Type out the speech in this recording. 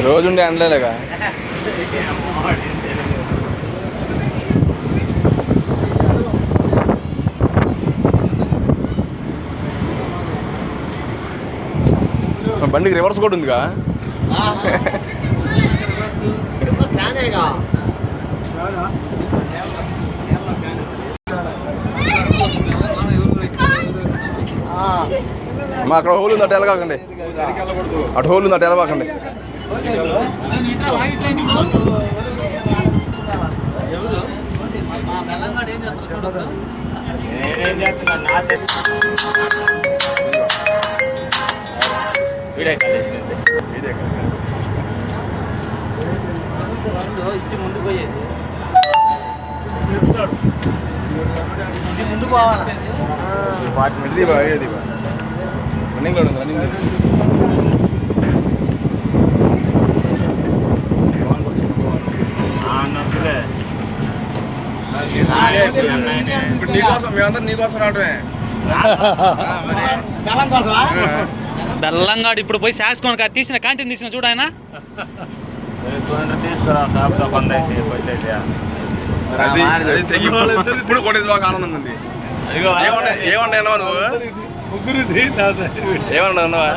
రోజుండే అనలేగా బండికి రివర్స్ కూడా ఉందిగా మా అక్కడ హోల్ ఉంది అటు వెళ్ళకాకండి అటు హోల్ ఉంది అటు వెళ్ళబాకండి ముందుకు పోయేది ముందుకు పోవాలా రన్నింగ్ ఉంది రన్నింగ్ ఇప్పుడు నీకోసం మేమందరం నీకోసం రావటమే బెల్లంగాడు ఇప్పుడు పోయి శాసుకోండి తీసిన క్యాంటీన్ తీసిన చూడు ఆయన ఇప్పుడు కొట్టేసి బాగా ఆనందం ఉంది ఏమన్నా నువ్వు ఏమన్నా ఉన్నావా